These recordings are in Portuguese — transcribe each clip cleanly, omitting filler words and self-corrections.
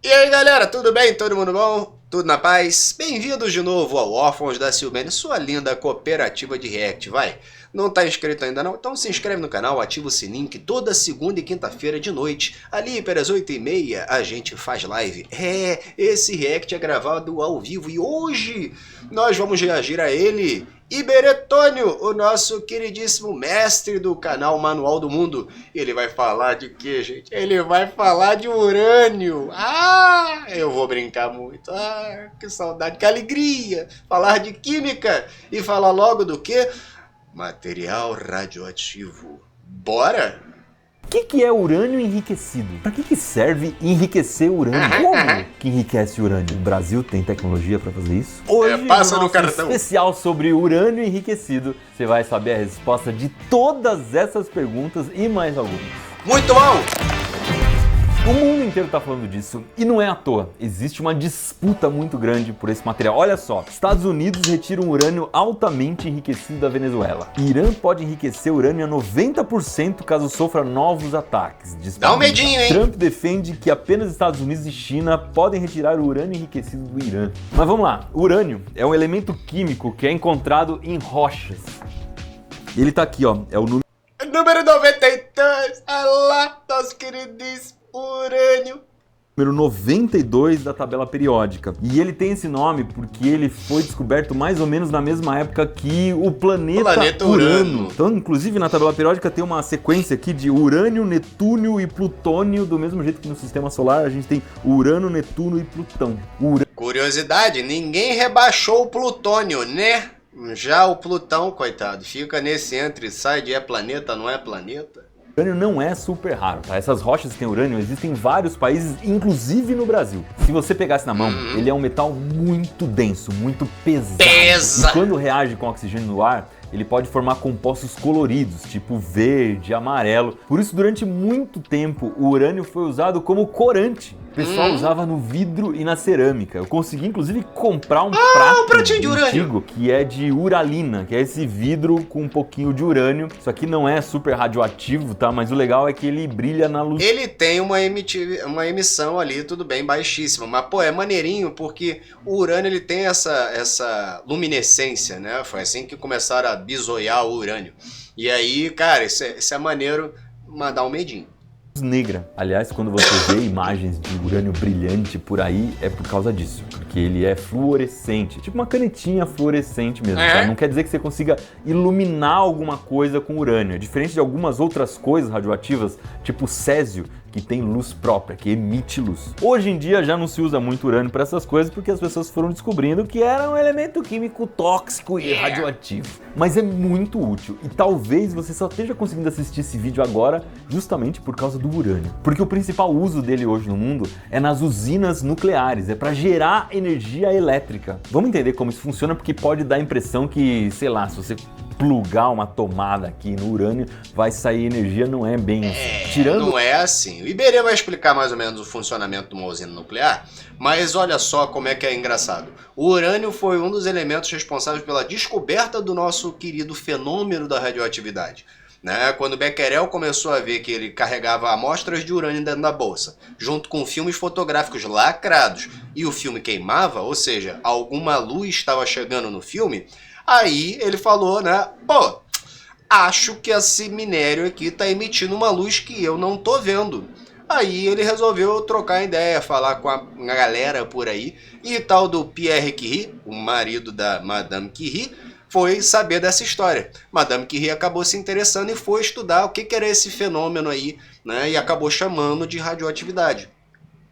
E aí galera, tudo bem? Todo mundo bom? Tudo na paz? Bem-vindos de novo ao Órfãos da Silmene, sua linda cooperativa de React, vai! Não tá inscrito ainda não? Então se inscreve no canal, ativa o sininho que toda segunda e quinta-feira de noite, ali pelas 8h30, a gente faz live. Esse React é gravado ao vivo e hoje nós vamos reagir a ele, Iberetônio, o nosso queridíssimo mestre do canal Manual do Mundo. Ele vai falar de quê, gente? Ele vai falar de urânio. Eu vou brincar muito. Que saudade, que alegria. Falar de química e falar logo do quê? Material radioativo. Bora? O que é urânio enriquecido? Para que serve enriquecer urânio? Como que enriquece urânio? O Brasil tem tecnologia para fazer isso? Hoje, passa no no cartão especial sobre urânio enriquecido, você vai saber a resposta de todas essas perguntas e mais algumas. Muito bom! O mundo inteiro está falando disso e não é à toa. Existe uma disputa muito grande por esse material. Olha só, Estados Unidos retiram urânio altamente enriquecido da Venezuela. Irã pode enriquecer urânio a 90% caso sofra novos ataques. Dá um medinho, hein? Trump defende que apenas Estados Unidos e China podem retirar o urânio enriquecido do Irã. Mas vamos lá, o urânio é um elemento químico que é encontrado em rochas. Ele tá aqui, ó, é o Número 92, olha lá, nosso queridíssimo urânio. Número 92 da tabela periódica. E ele tem esse nome porque ele foi descoberto mais ou menos na mesma época que o planeta Urano. Então, inclusive, na tabela periódica tem uma sequência aqui de Urânio, Netúnio e Plutônio, do mesmo jeito que no Sistema Solar a gente tem Urano, Netuno e Plutão. Curiosidade, ninguém rebaixou o Plutônio, né? Já o Plutão, coitado, fica nesse entre e sai de é planeta, não é planeta. Urânio não é super raro, tá? Essas rochas que tem urânio existem em vários países, inclusive no Brasil. Se você pegasse na mão, ele é um metal muito denso, muito pesado. E quando reage com oxigênio no ar, ele pode formar compostos coloridos, tipo verde, amarelo. Por isso, durante muito tempo, o urânio foi usado como corante. O pessoal usava no vidro e na cerâmica. Eu consegui, inclusive, comprar um prato de urânio antigo que é de uralina, que é esse vidro com um pouquinho de urânio. Isso aqui não é super radioativo, tá? Mas o legal é que ele brilha na luz. Ele tem uma emissão ali, tudo bem, baixíssima. Mas, pô, é maneirinho porque o urânio ele tem essa luminescência, né? Foi assim que começaram a bisoiar o urânio. E aí, cara, isso é maneiro, mas dá um medinho. Negra. Aliás, quando você vê imagens de urânio brilhante por aí, é por causa disso, porque ele é fluorescente, tipo uma canetinha fluorescente mesmo, tá? Não quer dizer que você consiga iluminar alguma coisa com urânio, é diferente de algumas outras coisas radioativas, tipo césio, que tem luz própria, que emite luz. Hoje em dia já não se usa muito urânio para essas coisas porque as pessoas foram descobrindo que era um elemento químico tóxico e radioativo. Mas é muito útil e talvez você só esteja conseguindo assistir esse vídeo agora justamente por causa do urânio. Porque o principal uso dele hoje no mundo é nas usinas nucleares, é para gerar energia elétrica. Vamos entender como isso funciona porque pode dar a impressão que, sei lá, se você plugar uma tomada aqui no urânio, vai sair energia, não é bem assim. Não é assim. O Iberê vai explicar mais ou menos o funcionamento de uma usina nuclear, mas olha só como é que é engraçado. O urânio foi um dos elementos responsáveis pela descoberta do nosso querido fenômeno da radioatividade. Né? Quando Becquerel começou a ver que ele carregava amostras de urânio dentro da bolsa, junto com filmes fotográficos lacrados, e o filme queimava, ou seja, alguma luz estava chegando no filme, aí ele falou, né, pô, acho que esse minério aqui tá emitindo uma luz que eu não tô vendo. Aí ele resolveu trocar ideia, falar com a galera por aí, e tal do Pierre Curie, o marido da Madame Curie, foi saber dessa história. Madame Curie acabou se interessando e foi estudar o que era esse fenômeno aí, né, e acabou chamando de radioatividade.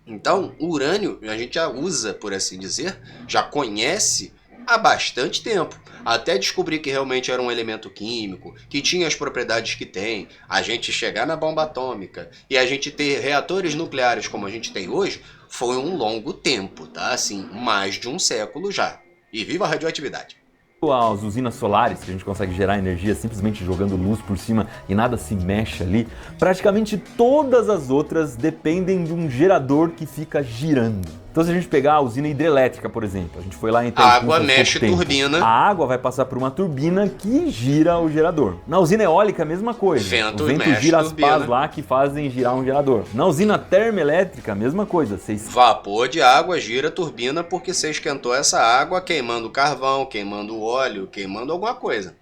Então, o urânio a gente já usa, por assim dizer, já conhece há bastante tempo, até descobrir que realmente era um elemento químico, que tinha as propriedades que tem, a gente chegar na bomba atômica e a gente ter reatores nucleares como a gente tem hoje, foi um longo tempo, tá? Assim, mais de um século já. E viva a radioatividade! As usinas solares, que a gente consegue gerar energia simplesmente jogando luz por cima e nada se mexe ali, praticamente todas as outras dependem de um gerador que fica girando. Então se a gente pegar a usina hidrelétrica, por exemplo, a gente foi lá em A água mexe turbina. A água vai passar por uma turbina que gira o gerador. Na usina eólica, a mesma coisa. Vento O vento mexe gira as turbina. pás lá que fazem girar um gerador. Na usina termoelétrica, a mesma coisa. Vapor de água gira a turbina porque você esquentou essa água queimando carvão, queimando óleo, queimando alguma coisa.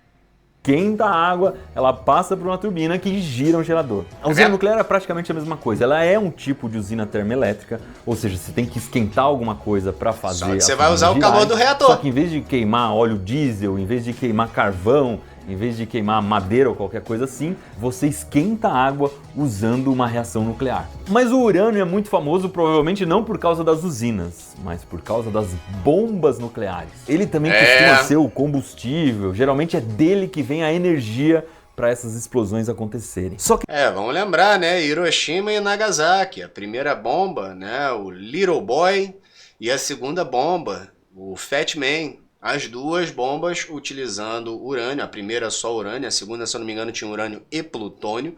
Esquenta a água, ela passa por uma turbina que gira um gerador. A usina nuclear é praticamente a mesma coisa. Ela é um tipo de usina termoelétrica, ou seja, você tem que esquentar alguma coisa para fazer. Só que você vai usar o calor do reator. Só que em vez de queimar óleo diesel, em vez de queimar carvão, em vez de queimar madeira ou qualquer coisa assim, você esquenta a água usando uma reação nuclear. Mas o urânio é muito famoso provavelmente não por causa das usinas, mas por causa das bombas nucleares. Ele também costuma ser o combustível, geralmente é dele que vem a energia para essas explosões acontecerem. Só que vamos lembrar, né, Hiroshima e Nagasaki, a primeira bomba, né, o Little Boy, e a segunda bomba, o Fat Man. As duas bombas utilizando urânio, a primeira só urânio, a segunda, se eu não me engano, tinha urânio e plutônio.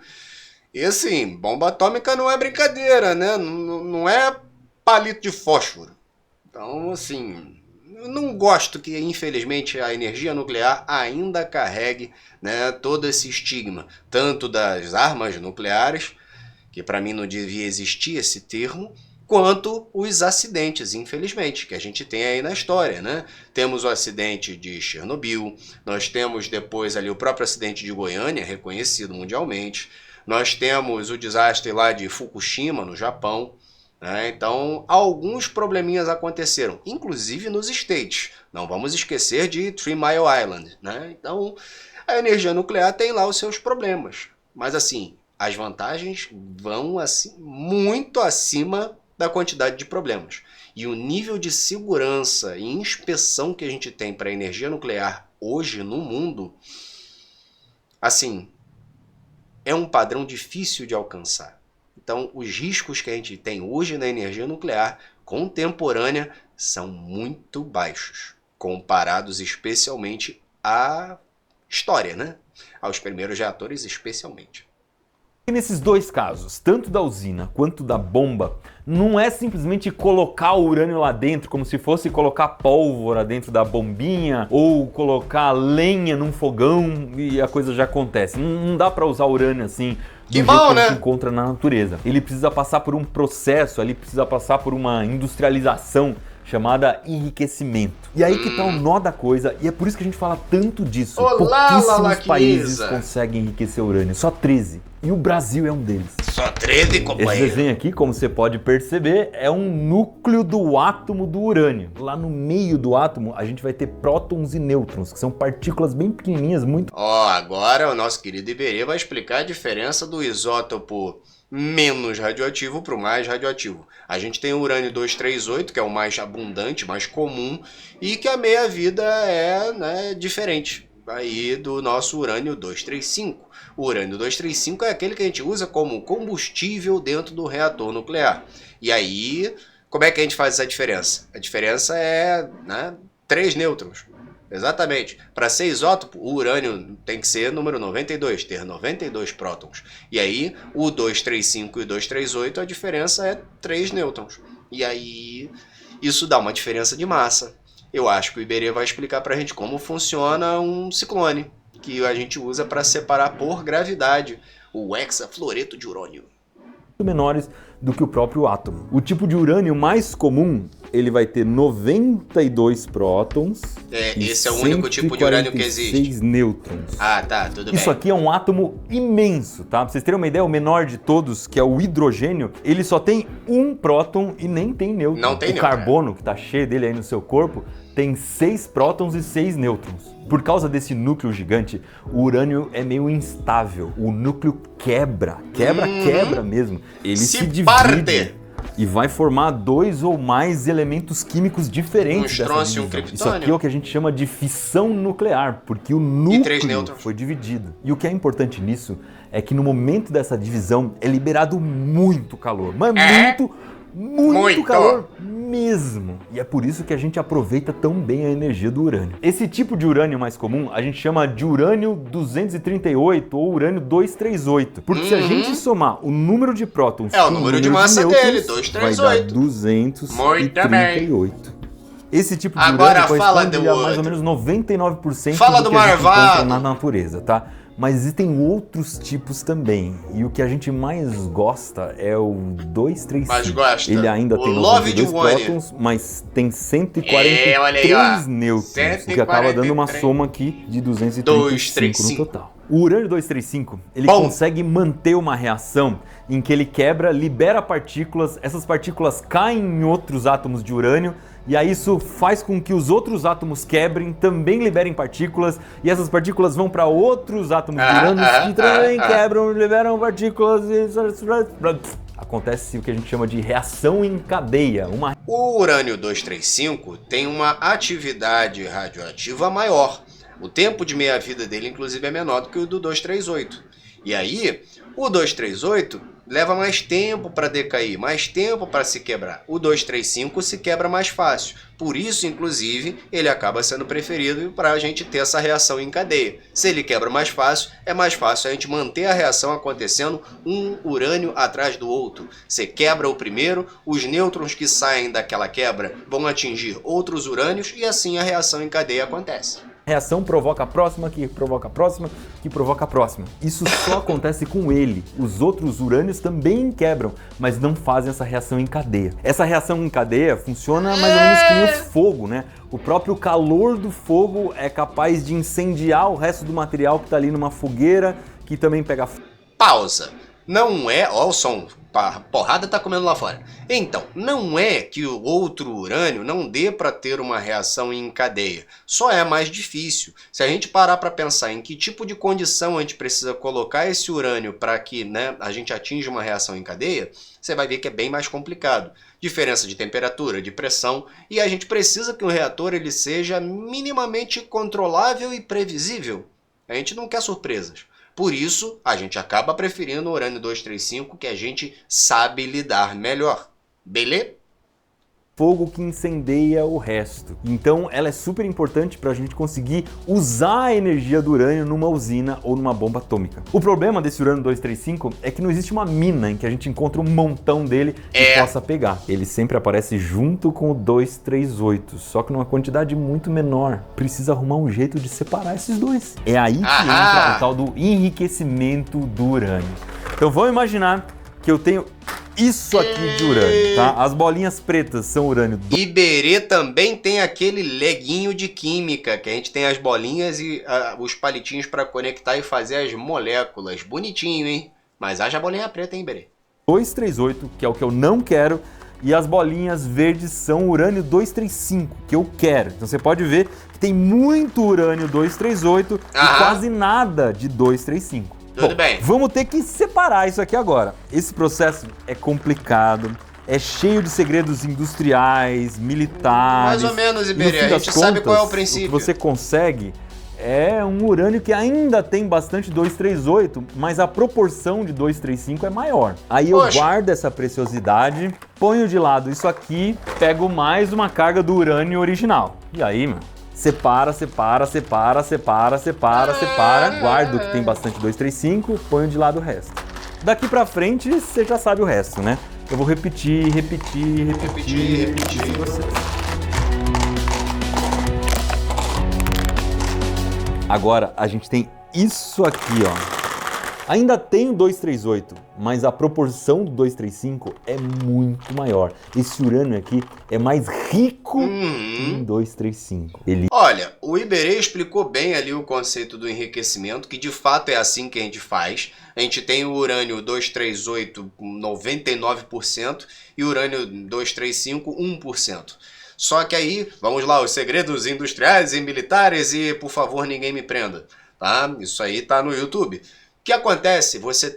E assim, bomba atômica não é brincadeira, né? Não é palito de fósforo. Então, assim, eu não gosto que, infelizmente, a energia nuclear ainda carregue, né, todo esse estigma, tanto das armas nucleares, que para mim não devia existir esse termo, quanto os acidentes, infelizmente, que a gente tem aí na história, né? Temos o acidente de Chernobyl, nós temos depois ali o próprio acidente de Goiânia, reconhecido mundialmente, nós temos o desastre lá de Fukushima, no Japão, né? Então, alguns probleminhas aconteceram, inclusive nos States. Não vamos esquecer de 3 Mile Island, né? Então, a energia nuclear tem lá os seus problemas, mas assim, as vantagens vão assim, muito acima da quantidade de problemas. E o nível de segurança e inspeção que a gente tem para a energia nuclear hoje no mundo, assim, é um padrão difícil de alcançar. Então, os riscos que a gente tem hoje na energia nuclear contemporânea são muito baixos, comparados especialmente à história, né? Aos primeiros reatores especialmente. E nesses dois casos, tanto da usina quanto da bomba, não é simplesmente colocar o urânio lá dentro como se fosse colocar pólvora dentro da bombinha ou colocar lenha num fogão e a coisa já acontece. Não dá para usar urânio assim do jeito que a gente encontra na natureza. Ele precisa passar por um processo, ele precisa passar por uma industrialização chamada enriquecimento. E aí que tá o nó da coisa, e é por isso que a gente fala tanto disso. Pouquíssimos países conseguem enriquecer urânio, só 13. E o Brasil é um deles. Só 13, companheiro. Esse desenho aqui, como você pode perceber, é um núcleo do átomo do urânio. Lá no meio do átomo, a gente vai ter prótons e nêutrons, que são partículas bem pequenininhas, muito... Agora o nosso querido Iberê vai explicar a diferença do isótopo menos radioativo para o mais radioativo. A gente tem o urânio 238, que é o mais abundante, mais comum, e que a meia-vida é, né, diferente aí do nosso urânio 235. O urânio 235 é aquele que a gente usa como combustível dentro do reator nuclear. E aí, como é que a gente faz essa diferença? A diferença é, né, 3 nêutrons. Exatamente. Para ser isótopo, o urânio tem que ser número 92, ter 92 prótons. E aí, o 235 e o 238, a diferença é 3 nêutrons. E aí, isso dá uma diferença de massa. Eu acho que o Iberê vai explicar para a gente como funciona um ciclone, que a gente usa para separar por gravidade o hexafluoreto de urânio. Menores do que o próprio átomo. O tipo de urânio mais comum, ele vai ter 92 prótons e esse é o único tipo de urânio que existe. 6 nêutrons. Ah, tá, tudo bem. Isso aqui é um átomo imenso, tá? Pra vocês terem uma ideia, o menor de todos, que é o hidrogênio, ele só tem um próton e nem tem nêutron. Não tem nêutron. O carbono, que tá cheio dele aí no seu corpo, tem 6 prótons e 6 nêutrons. Por causa desse núcleo gigante, o urânio é meio instável. O núcleo quebra mesmo. Ele se divide e vai formar 2 ou mais elementos químicos diferentes dessa divisão. Isso aqui é o que a gente chama de fissão nuclear, porque o núcleo foi dividido. E o que é importante nisso é que no momento dessa divisão é liberado muito calor, mas muito calor mesmo. E é por isso que a gente aproveita tão bem a energia do urânio. Esse tipo de urânio mais comum a gente chama de urânio 238 ou urânio 238. Porque se a gente somar o número de prótons o número de massa dele, 238. Vai dar 238. Esse tipo de agora urânio corresponde a mais ou menos 99% fala do que a gente encontra na natureza, tá? Mas existem outros tipos também. E o que a gente mais gosta é o 235. Mais gosta. Ele ainda tem 92 prótons, mas tem 143 nêutrons. O que acaba dando uma soma aqui de 235 no total. O urânio 235, ele consegue manter uma reação em que ele quebra, libera partículas, essas partículas caem em outros átomos de urânio, e aí isso faz com que os outros átomos quebrem, também liberem partículas, e essas partículas vão para outros átomos de urânio que também quebram, liberam partículas e acontece o que a gente chama de reação em cadeia. O urânio 235 tem uma atividade radioativa maior. O tempo de meia-vida dele, inclusive, é menor do que o do 238. E aí, o 238 leva mais tempo para decair, mais tempo para se quebrar. O 235 se quebra mais fácil. Por isso, inclusive, ele acaba sendo preferido para a gente ter essa reação em cadeia. Se ele quebra mais fácil, é mais fácil a gente manter a reação acontecendo um urânio atrás do outro. Você quebra o primeiro, os nêutrons que saem daquela quebra vão atingir outros urânios e assim a reação em cadeia acontece. A reação provoca a próxima, que provoca a próxima, que provoca a próxima. Isso só acontece com ele. Os outros urânios também quebram, mas não fazem essa reação em cadeia. Essa reação em cadeia funciona mais ou menos que nem o fogo, né? O próprio calor do fogo é capaz de incendiar o resto do material que está ali numa fogueira, que também pega fogo. Pausa. Não é... Ó o som. A porrada tá comendo lá fora. Então, não é que o outro urânio não dê para ter uma reação em cadeia. Só é mais difícil. Se a gente parar para pensar em que tipo de condição a gente precisa colocar esse urânio para que a gente atinja uma reação em cadeia, você vai ver que é bem mais complicado. Diferença de temperatura, de pressão, e a gente precisa que o reator ele seja minimamente controlável e previsível. A gente não quer surpresas. Por isso, a gente acaba preferindo o urânio 235, que a gente sabe lidar melhor. Beleza? Fogo que incendeia o resto. Então ela é super importante para a gente conseguir usar a energia do urânio numa usina ou numa bomba atômica. O problema desse urânio 235 é que não existe uma mina em que a gente encontra um montão dele e possa pegar. Ele sempre aparece junto com o 238, só que numa quantidade muito menor. Precisa arrumar um jeito de separar esses dois. É aí que entra o tal do enriquecimento do urânio. Então vamos imaginar que eu tenho isso aqui de urânio, tá? As bolinhas pretas são urânio. Iberê também tem aquele leguinho de química, que a gente tem as bolinhas e os palitinhos para conectar e fazer as moléculas. Bonitinho, hein? Mas haja bolinha preta, hein, Iberê? 238, que é o que eu não quero, e as bolinhas verdes são urânio 235, que eu quero. Então você pode ver que tem muito urânio 238 e quase nada de 235. Tudo bem. Vamos ter que separar isso aqui agora. Esse processo é complicado, é cheio de segredos industriais, militares. Mais ou menos, Iberê. A gente sabe qual é o princípio. O que você consegue é um urânio que ainda tem bastante 238, mas a proporção de 235 é maior. Aí eu guardo essa preciosidade, ponho de lado isso aqui, pego mais uma carga do urânio original. E aí, mano? Separa, guardo o que tem bastante 235, ponho de lado o resto. Daqui pra frente, você já sabe o resto, né? Eu vou repetir vocês. Agora, a gente tem isso aqui, ó. Ainda tem o 238, mas a proporção do 235 é muito maior. Esse urânio aqui é mais rico em 235. Olha, o Iberê explicou bem ali o conceito do enriquecimento, que de fato é assim que a gente faz. A gente tem o urânio 238 com 99% e o urânio 235 1%. Só que aí, vamos lá, os segredos industriais e militares e, por favor, ninguém me prenda, tá? Isso aí tá no YouTube. O que acontece? Você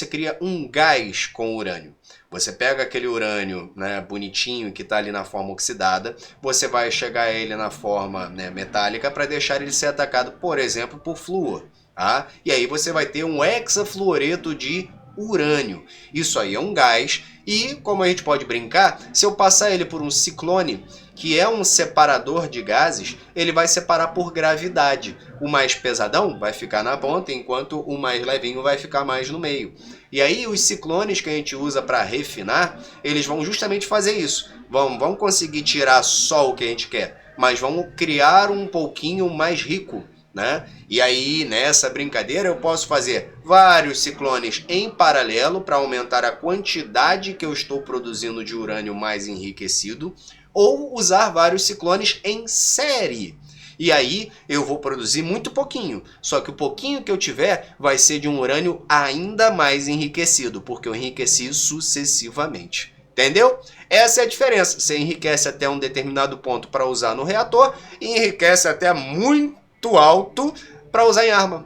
cria um gás com urânio. Você pega aquele urânio, né, bonitinho que está ali na forma oxidada, você vai chegar a ele na forma, né, metálica para deixar ele ser atacado, por exemplo, por flúor. Tá? E aí você vai ter um hexafluoreto de urânio. Isso aí é um gás E, como a gente pode brincar, se eu passar ele por um ciclone, que é um separador de gases, ele vai separar por gravidade. O mais pesadão vai ficar na ponta, enquanto o mais levinho vai ficar mais no meio. E aí os ciclones que a gente usa para refinar, eles vão justamente fazer isso. Vão conseguir tirar só o que a gente quer, mas vão criar um pouquinho mais rico, né? E aí, nessa brincadeira, eu posso fazer vários ciclones em paralelo para aumentar a quantidade que eu estou produzindo de urânio mais enriquecido, ou usar vários ciclones em série. E aí eu vou produzir muito pouquinho, só que o pouquinho que eu tiver vai ser de um urânio ainda mais enriquecido, porque eu enriqueci sucessivamente. Entendeu? Essa é a diferença. Você enriquece até um determinado ponto para usar no reator e enriquece até muito alto para usar em arma.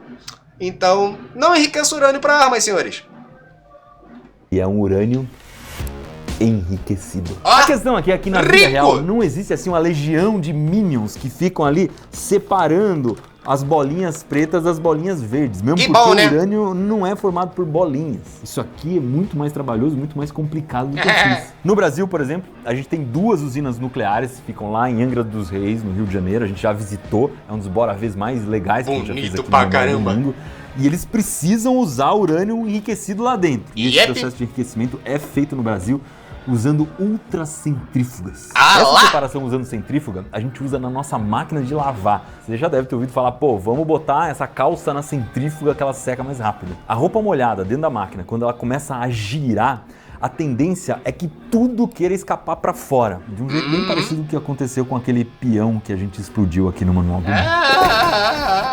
Então, não enriqueça urânio para armas, senhores. E é um urânio enriquecido. A questão é que na vida real não existe assim uma legião de minions que ficam ali separando as bolinhas pretas das bolinhas verdes. Mesmo porque o urânio não é formado por bolinhas. Isso aqui é muito mais trabalhoso, muito mais complicado do que eu fiz. No Brasil, por exemplo, a gente tem 2 usinas nucleares que ficam lá em Angra dos Reis, no Rio de Janeiro. A gente já visitou, é um dos Bora-Vs mais legais que a gente já fez aqui no mundo. E eles precisam usar urânio enriquecido lá dentro. E esse processo de enriquecimento é feito no Brasil usando ultracentrífugas. Essa separação usando centrífuga, a gente usa na nossa máquina de lavar. Você já deve ter ouvido falar, pô, vamos botar essa calça na centrífuga que ela seca mais rápido. A roupa molhada dentro da máquina, quando ela começa a girar, a tendência é que tudo queira escapar para fora. De um jeito bem parecido com o que aconteceu com aquele peão que a gente explodiu aqui no manual do mundo.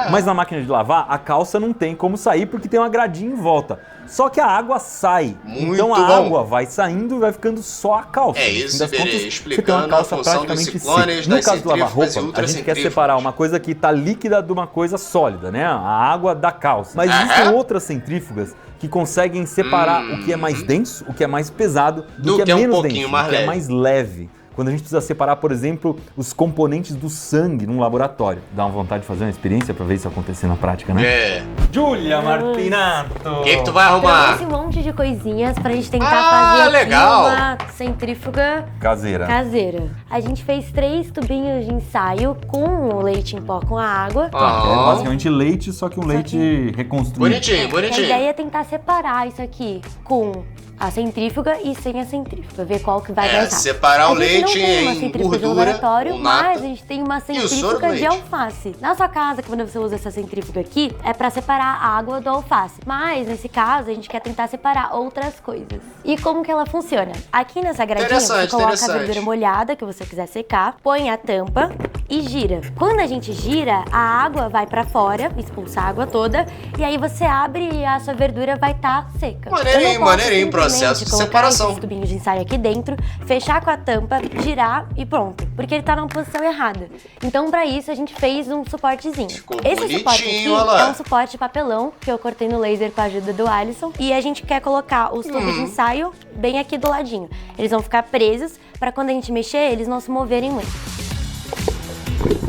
Mas na máquina de lavar, a calça não tem como sair porque tem uma gradinha em volta. Só que a água sai. Então a água vai saindo e vai ficando só a calça. É isso, explicando a função dos ciclones, no caso do lavar-roupa, a gente quer separar uma coisa que está líquida de uma coisa sólida, né? A água da calça. Mas existem outras centrífugas que conseguem separar o que é mais denso, o que é mais pesado, do que é menos denso, o que é mais leve. Quando a gente precisa separar, por exemplo, os componentes do sangue num laboratório. Dá uma vontade de fazer uma experiência pra ver isso acontecer na prática, né? Júlia Martinato! O que tu vai arrumar? Trouxe um monte de coisinhas pra gente tentar fazer aqui uma centrífuga caseira. A gente fez 3 tubinhos de ensaio com o leite em pó com a água. É basicamente leite, só que um leite reconstruído. Bonitinho. A ideia é tentar separar isso aqui com a centrífuga e sem a centrífuga, ver qual que vai mais rápido. Separar o leite em gordura, mas a gente tem uma centrífuga de alface. Na sua casa, quando você usa essa centrífuga aqui, é pra separar a água do alface. Mas, nesse caso, a gente quer tentar separar outras coisas. E como que ela funciona? Aqui nessa gradinha, você coloca a verdura molhada, que você quiser secar, põe a tampa e gira. Quando a gente gira, a água vai pra fora, expulsa a água toda, e aí você abre e a sua verdura vai estar seca. Maneirinho, processo de separação. Esse tubinho de ensaio aqui dentro, fechar com a tampa, girar e pronto. Porque ele tá na posição errada. Então, pra isso, a gente fez um suportezinho. Esse suporte aqui é um suporte de papelão que eu cortei no laser com a ajuda do Alisson. E a gente quer colocar os tubos de ensaio bem aqui do ladinho. Eles vão ficar presos pra quando a gente mexer, eles não se moverem muito.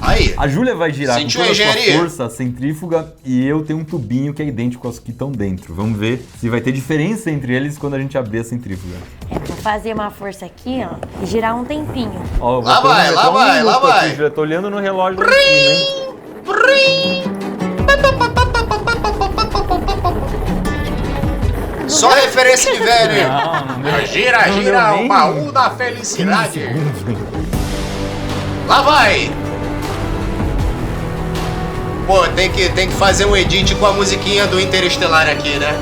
Aí. A Júlia vai girar com toda a sua força a centrífuga e eu tenho um tubinho que é idêntico aos que estão dentro. Vamos ver se vai ter diferença entre eles quando a gente abrir a centrífuga. Vou fazer uma força aqui, ó, e girar um tempinho. Ó, lá vai. Já tô olhando no relógio lá em cima, hein? Só referência de velho, hein? Não gira, o baú da felicidade. Lá vai! Pô, tem que fazer um edit com a musiquinha do Interestelar aqui, né?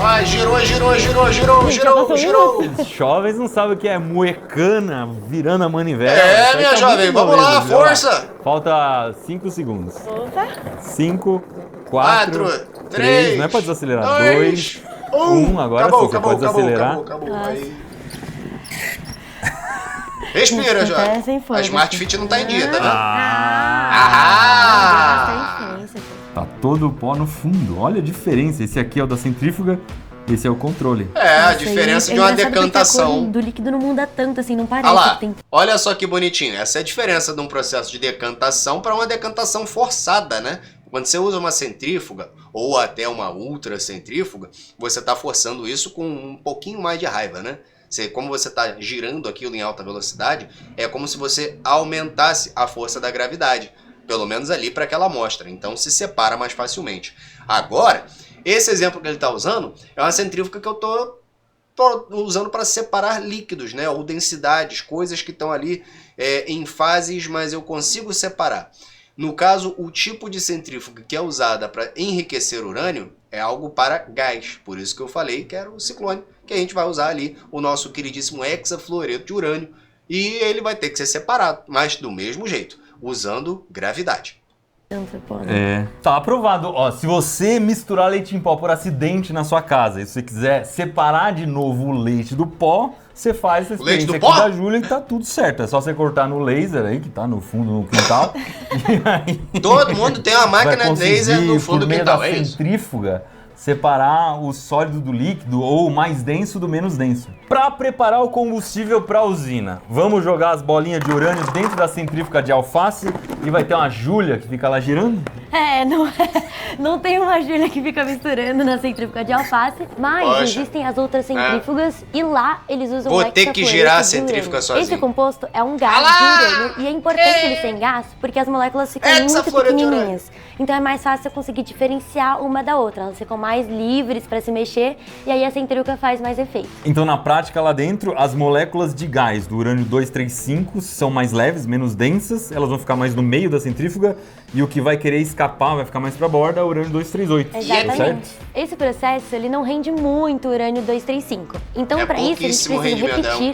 Ah, girou. Esses jovens não sabem o que é moecana virando a manivela. Minha jovem, vamos lá, força! Falta 5 segundos. Opa! 5, 4, 3, não é pra desacelerar. 2, 1, agora sim, você pode desacelerar. Acabou. Aí. Respira, jovem. A Smart Fit não tá em dia, tá vendo? Tá todo o pó no fundo. Olha a diferença. Esse aqui é o da centrífuga, esse é o controle. A diferença de uma decantação. A cor do líquido não muda tanto assim, não parece. Olha lá, olha só que bonitinho. Essa é a diferença de um processo de decantação para uma decantação forçada, né? Quando você usa uma centrífuga ou até uma ultracentrífuga, você está forçando isso com um pouquinho mais de raiva, né? Como você está girando aquilo em alta velocidade, é como se você aumentasse a força da gravidade, pelo menos ali para aquela amostra. Então se separa mais facilmente. Agora, esse exemplo que ele está usando é uma centrífuga que eu estou usando para separar líquidos, né? Ou densidades, coisas que estão ali em fases, mas eu consigo separar. No caso, o tipo de centrífuga que é usada para enriquecer urânio é algo para gás. Por isso que eu falei que era o ciclone, que a gente vai usar ali o nosso queridíssimo hexafluoreto de urânio. E ele vai ter que ser separado, mas do mesmo jeito, usando gravidade. Tá aprovado. Ó, se você misturar leite em pó por acidente na sua casa e se você quiser separar de novo o leite do pó, você faz essa experiência aqui da Júlia e tá tudo certo. É só você cortar no laser aí, que tá no fundo no quintal. E aí, todo mundo tem uma máquina de laser no fundo do quintal, é isso? Centrífuga, separar o sólido do líquido ou o mais denso do menos denso. Para preparar o combustível para a usina, vamos jogar as bolinhas de urânio dentro da centrífuga de alface e vai ter uma Júlia que fica lá girando? Não tem uma Júlia que fica misturando na centrífuga de alface, mas existem as outras centrífugas e lá eles usam Vou ter que girar a centrífuga sozinho. Esse composto é um gás de urânio e é importante ele ser em gás porque as moléculas ficam muito pequenininhas. Então é mais fácil você conseguir diferenciar uma da outra. Elas ficam mais livres para se mexer e aí a centrífuga faz mais efeito. Então na prática lá dentro, as moléculas de gás do urânio 235 são mais leves, menos densas, elas vão ficar mais no meio da centrífuga e o que vai querer escapar, vai ficar mais para a borda, é o urânio 238. Exatamente. Certo? Esse processo, ele não rende muito urânio 235. Então, para isso, a gente precisa repetir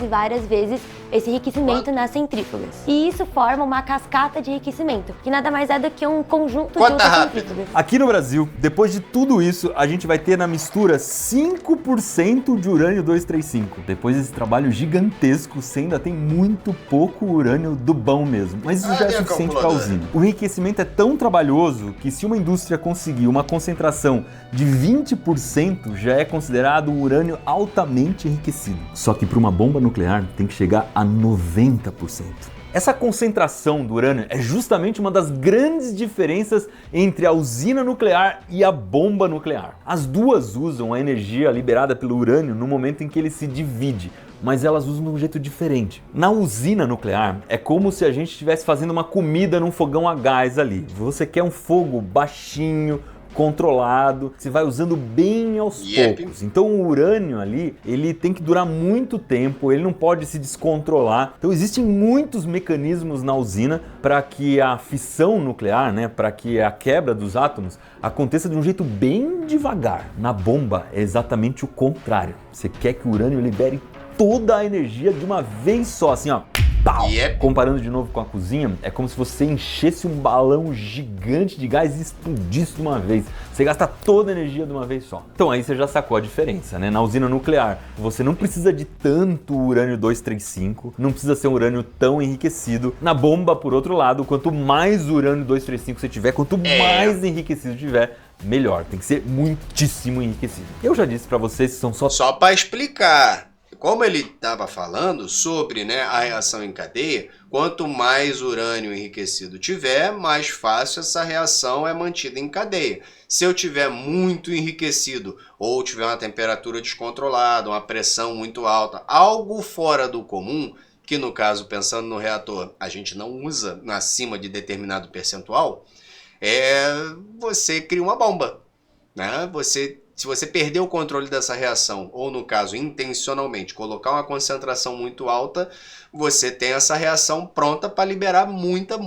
várias vezes esse enriquecimento nas centrífugas. E isso forma uma cascata de enriquecimento, que nada mais é do que um conjunto de outras centrífugas. Aqui no Brasil, depois de tudo isso, a gente vai ter na mistura 5% de urânio 235. Depois desse trabalho gigantesco, você ainda tem muito pouco urânio do bom mesmo. Mas isso já é suficiente para a usina. O enriquecimento é tão trabalhoso que se uma indústria conseguir uma concentração de 20%, já é considerado um urânio altamente enriquecido. Só que para uma bomba nuclear tem que chegar a 90%. Essa concentração do urânio é justamente uma das grandes diferenças entre a usina nuclear e a bomba nuclear. As duas usam a energia liberada pelo urânio no momento em que ele se divide, mas elas usam de um jeito diferente. Na usina nuclear, é como se a gente estivesse fazendo uma comida num fogão a gás ali. Você quer um fogo baixinho, controlado, você vai usando bem aos poucos. Então o urânio ali, ele tem que durar muito tempo, ele não pode se descontrolar. Então existem muitos mecanismos na usina para que a fissão nuclear, né, para que a quebra dos átomos aconteça de um jeito bem devagar. Na bomba é exatamente o contrário. Você quer que o urânio libere toda a energia de uma vez só, assim ó. Pau. Comparando de novo com a cozinha, é como se você enchesse um balão gigante de gás e explodisse de uma vez. Você gasta toda a energia de uma vez só. Então aí você já sacou a diferença, né? Na usina nuclear, você não precisa de tanto urânio 235, não precisa ser um urânio tão enriquecido. Na bomba, por outro lado, quanto mais urânio 235 você tiver, quanto mais enriquecido tiver, melhor. Tem que ser muitíssimo enriquecido. Eu já disse pra vocês que são só para explicar. Como ele estava falando sobre, né, a reação em cadeia, quanto mais urânio enriquecido tiver, mais fácil essa reação é mantida em cadeia. Se eu tiver muito enriquecido ou tiver uma temperatura descontrolada, uma pressão muito alta, algo fora do comum, que no caso, pensando no reator, a gente não usa acima de determinado percentual, você cria uma bomba, né? Se você perder o controle dessa reação, ou no caso, intencionalmente, colocar uma concentração muito alta, você tem essa reação pronta para liberar muita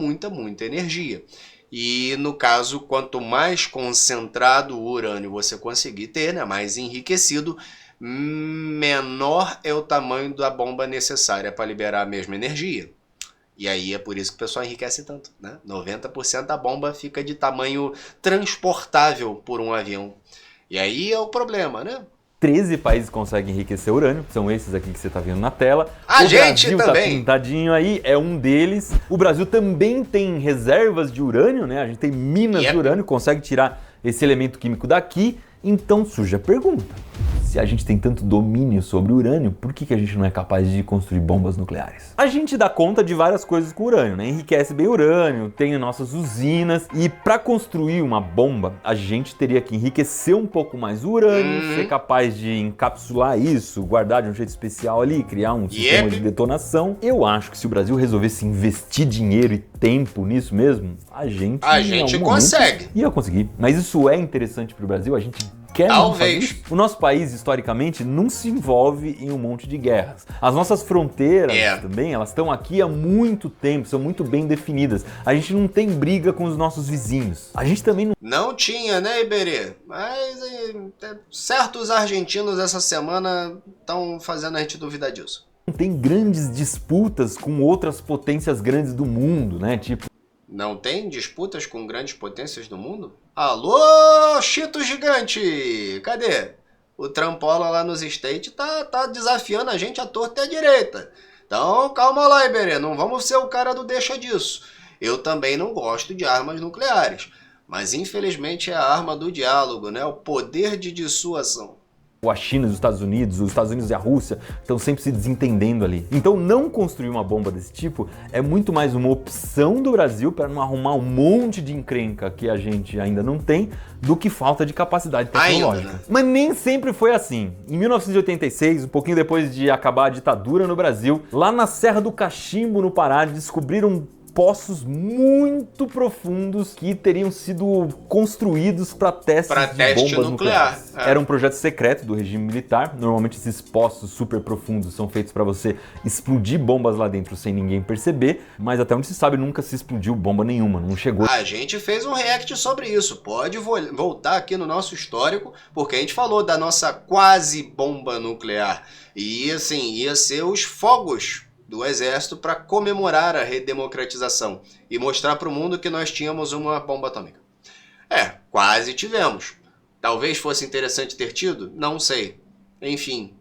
energia. E no caso, quanto mais concentrado o urânio você conseguir ter, né, mais enriquecido, menor é o tamanho da bomba necessária para liberar a mesma energia. E aí é por isso que o pessoal enriquece tanto, né? 90% da bomba fica de tamanho transportável por um avião. E aí é o problema, né? 13 países conseguem enriquecer urânio, são esses aqui que você está vendo na tela. A gente Brasil também. Tá pintadinho aí, é um deles. O Brasil também tem reservas de urânio, né? A gente tem minas de urânio, consegue tirar esse elemento químico daqui. Então surge a pergunta: Se a gente tem tanto domínio sobre o urânio, por que a gente não é capaz de construir bombas nucleares? A gente dá conta de várias coisas com urânio, né? Enriquece bem urânio, tem nossas usinas, e para construir uma bomba, a gente teria que enriquecer um pouco mais o urânio, ser capaz de encapsular isso, guardar de um jeito especial ali, criar um sistema de detonação. Eu acho que se o Brasil resolvesse investir dinheiro e tempo nisso mesmo, a gente consegue. Ia conseguir. Mas isso é interessante para o Brasil? A gente quer talvez. O nosso país, historicamente, não se envolve em um monte de guerras. As nossas fronteiras também, elas estão aqui há muito tempo, são muito bem definidas. A gente não tem briga com os nossos vizinhos. A gente também não tinha, né, Iberê? Mas certos argentinos essa semana estão fazendo a gente duvidar disso. Não tem grandes disputas com outras potências grandes do mundo, né? Tipo, não tem disputas com grandes potências do mundo? Alô, Chito Gigante! Cadê? O Trampola lá nos States tá desafiando a gente à torta e à direita. Então, calma lá, Iberê, não vamos ser o cara do deixa disso. Eu também não gosto de armas nucleares, mas infelizmente é a arma do diálogo, né? O poder de dissuasão. A China e os Estados Unidos e a Rússia estão sempre se desentendendo ali. Então não construir uma bomba desse tipo é muito mais uma opção do Brasil para não arrumar um monte de encrenca que a gente ainda não tem, do que falta de capacidade tecnológica. Ainda, né? Mas nem sempre foi assim. Em 1986, um pouquinho depois de acabar a ditadura no Brasil, lá na Serra do Cachimbo, no Pará, descobriram poços muito profundos que teriam sido construídos para testes de bombas nucleares. Era um projeto secreto do regime militar. Normalmente esses poços super profundos são feitos para você explodir bombas lá dentro sem ninguém perceber, mas até onde se sabe nunca se explodiu bomba nenhuma, não chegou. A gente fez um react sobre isso, pode voltar aqui no nosso histórico, porque a gente falou da nossa quase bomba nuclear. E assim, ia ser os fogos do exército para comemorar a redemocratização e mostrar para o mundo que nós tínhamos uma bomba atômica. Quase tivemos. Talvez fosse interessante ter tido, não sei. Enfim,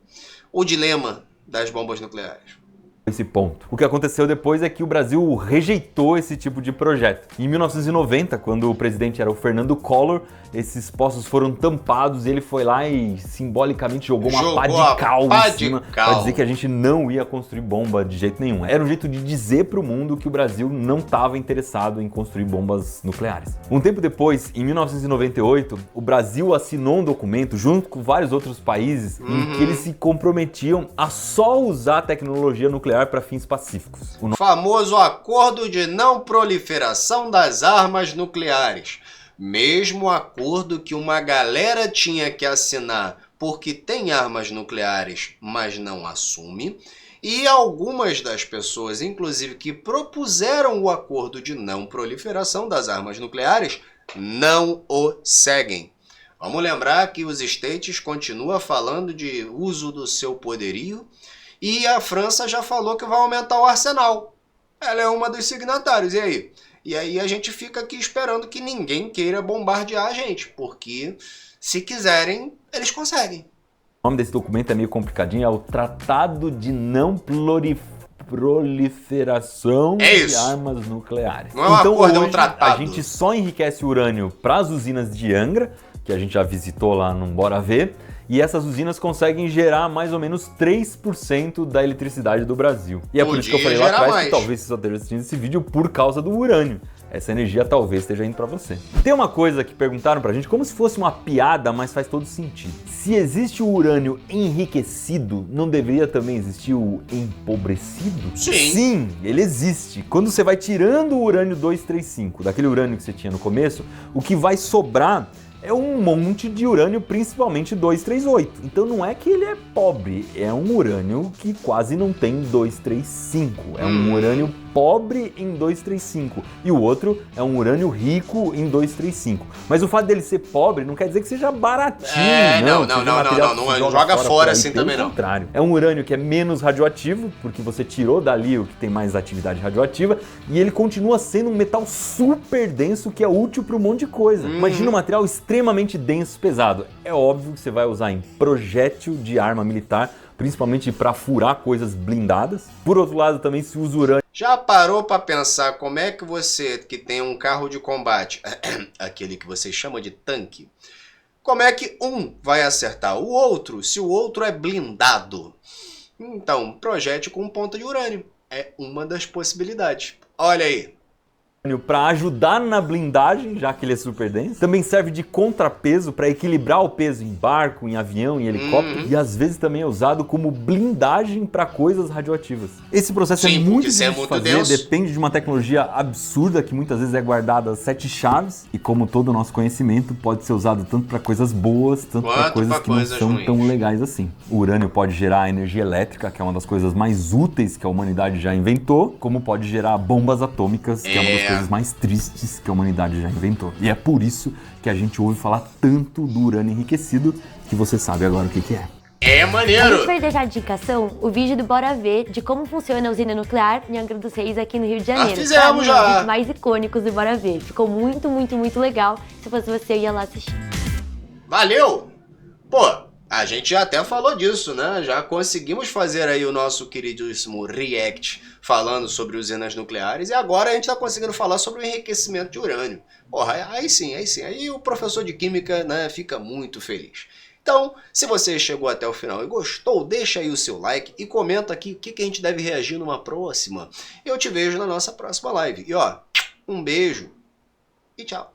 o dilema das bombas nucleares. Esse ponto. O que aconteceu depois é que o Brasil rejeitou esse tipo de projeto. Em 1990, quando o presidente era o Fernando Collor, esses poços foram tampados e ele foi lá e simbolicamente jogou uma pá de cal em cima para dizer que a gente não ia construir bomba de jeito nenhum. Era um jeito de dizer para o mundo que o Brasil não estava interessado em construir bombas nucleares. Um tempo depois, em 1998, o Brasil assinou um documento junto com vários outros países em que eles se comprometiam a só usar a tecnologia nuclear para fins pacíficos. O famoso Acordo de Não Proliferação das Armas Nucleares. Mesmo acordo que uma galera tinha que assinar porque tem armas nucleares, mas não assume. E algumas das pessoas, inclusive, que propuseram o Acordo de Não Proliferação das Armas Nucleares, não o seguem. Vamos lembrar que os States continuam falando de uso do seu poderio. E a França já falou que vai aumentar o arsenal. Ela é uma dos signatários, e aí? E aí a gente fica aqui esperando que ninguém queira bombardear a gente, porque se quiserem, eles conseguem. O nome desse documento é meio complicadinho, é o Tratado de Não Proliferação de Armas Nucleares. Não é um acordo, é um tratado. A gente só enriquece urânio para as usinas de Angra, que a gente já visitou lá no Bora Ver, e essas usinas conseguem gerar mais ou menos 3% da eletricidade do Brasil. E é por isso que eu falei lá atrás que talvez você só esteja assistindo esse vídeo por causa do urânio. Essa energia talvez esteja indo para você. Tem uma coisa que perguntaram pra gente, como se fosse uma piada, mas faz todo sentido. Se existe o urânio enriquecido, não deveria também existir o empobrecido? Sim, ele existe. Quando você vai tirando o urânio 235, daquele urânio que você tinha no começo, o que vai sobrar é um monte de urânio, principalmente 238. Então não é que ele é pobre, é um urânio que quase não tem 235. É um urânio pobre em 235 e o outro é um urânio rico em 235. Mas o fato dele ser pobre não quer dizer que seja baratinho. Não joga fora assim também não. Pelo contrário, é um urânio que é menos radioativo, porque você tirou dali o que tem mais atividade radioativa, e ele continua sendo um metal super denso que é útil para um monte de coisa. Imagina um material extremamente denso, pesado. É óbvio que você vai usar em projétil de arma militar, principalmente para furar coisas blindadas. Por outro lado, também se usa urânio. Já parou para pensar como é que você, que tem um carro de combate, aquele que você chama de tanque, como é que um vai acertar o outro se o outro é blindado? Então, projétil com ponta de urânio é uma das possibilidades. Olha aí. Para ajudar na blindagem, já que ele é super denso. Também serve de contrapeso para equilibrar o peso em barco, em avião, em helicóptero. E às vezes também é usado como blindagem para coisas radioativas. Esse processo é muito difícil de fazer, depende de uma tecnologia absurda que muitas vezes é guardada às 7 chaves. E como todo o nosso conhecimento, pode ser usado tanto para coisas boas, tanto para coisas que não são ruins. Tão legais assim. O urânio pode gerar energia elétrica, que é uma das coisas mais úteis que a humanidade já inventou, como pode gerar bombas atômicas, que é uma das coisas mais tristes que a humanidade já inventou. E é por isso que a gente ouve falar tanto do urânio enriquecido, que você sabe agora o que é. É maneiro! A gente vai deixar de indicação o vídeo do Bora Ver de como funciona a usina nuclear em Angra dos Reis, aqui no Rio de Janeiro. Fizemos já! Um dos vídeos mais icônicos do Bora Ver. Ficou muito, muito, muito legal. Se fosse você, eu ia lá assistir. Valeu! Pô, a gente já até falou disso, né? Já conseguimos fazer aí o nosso queridíssimo react falando sobre usinas nucleares e agora a gente tá conseguindo falar sobre o enriquecimento de urânio. Porra, aí sim. Aí o professor de química, né, fica muito feliz. Então, se você chegou até o final e gostou, deixa aí o seu like e comenta aqui o que a gente deve reagir numa próxima. Eu te vejo na nossa próxima live. E ó, um beijo e tchau.